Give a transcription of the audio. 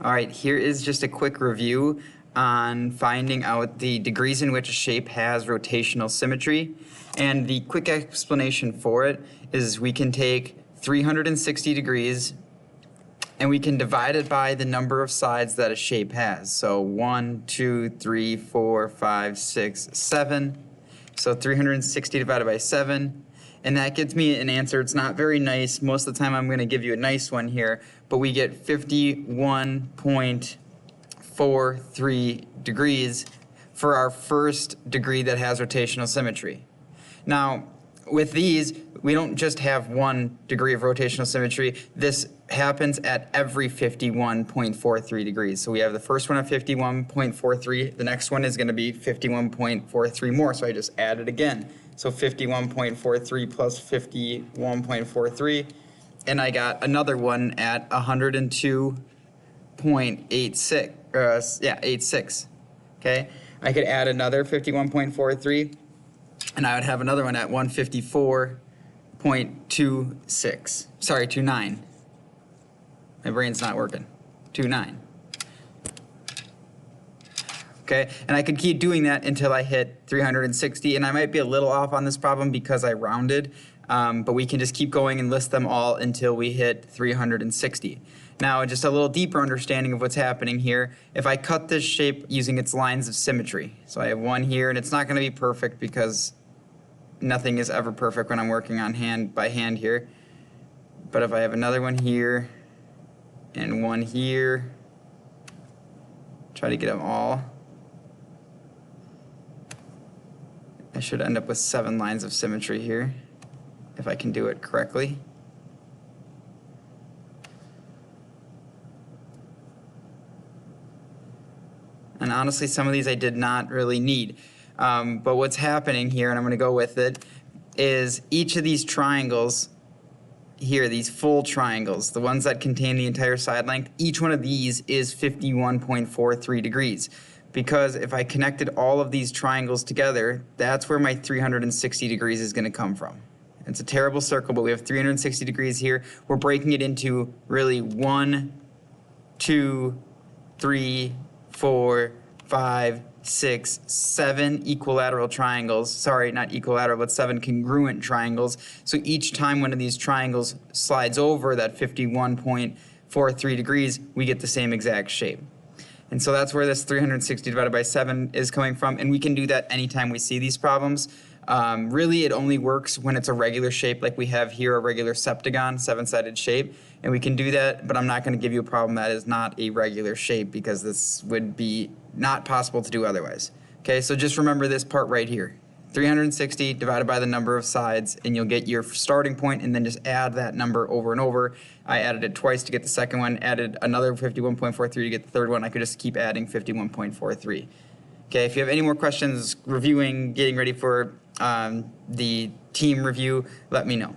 All right, here is just a quick review on finding out the degrees in which a shape has rotational symmetry. And the quick explanation for it is we can take 360 degrees and we can divide it by the number of sides that a shape has. So 1, 2, 3, 4, 5, 6, 7. So 360 divided by 7. And that gives me an answer. It's not very nice. Most of the time I'm going to give you a nice one here, but we get 51.43 degrees for our first degree that has rotational symmetry. Now, with these, we don't just have one degree of rotational symmetry. This happens at every 51.43 degrees. So we have the first one at 51.43. The next one is going to be 51.43 more. So I just add it again. So 51.43 plus 51.43. And I got another one at 102.86. 86. Okay. I could add another 51.43. And I would have another one at 154.26. Sorry, 29. My brain's not working. 29. Okay, and I could keep doing that until I hit 360, and I might be a little off on this problem because I rounded, but we can just keep going and list them all until we hit 360. Now, just a little deeper understanding of what's happening here, if I cut this shape using its lines of symmetry, so I have one here, and it's not going to be perfect because nothing is ever perfect when I'm working on by hand here, but if I have another one here and one here, try to get them all, I should end up with 7 lines of symmetry here, if I can do it correctly. And honestly, some of these I did not really need. But what's happening here, and I'm going to go with it, is each of these triangles here, these full triangles, the ones that contain the entire side length, each one of these is 51.43 degrees. Because if I connected all of these triangles together, that's where my 360 degrees is going to come from. It's a terrible circle, but we have 360 degrees here. We're breaking it into really 1, 2, 3, 4, 5, 6, 7 equilateral triangles. Sorry, not equilateral, but 7 congruent triangles. So each time one of these triangles slides over that 51.43 degrees, we get the same exact shape. And so that's where this 360 divided by 7 is coming from, and we can do that anytime we see these problems. Really, it only works when it's a regular shape like we have here, a regular septagon, 7-sided shape, and we can do that, but I'm not going to give you a problem that is not a regular shape because this would be not possible to do otherwise. Okay, so just remember this part right here. 360 divided by the number of sides, and you'll get your starting point, and then just add that number over and over. I added it twice to get the second one, added another 51.43 to get the third one. I could just keep adding 51.43. Okay, if you have any more questions, reviewing, getting ready for the team review, let me know.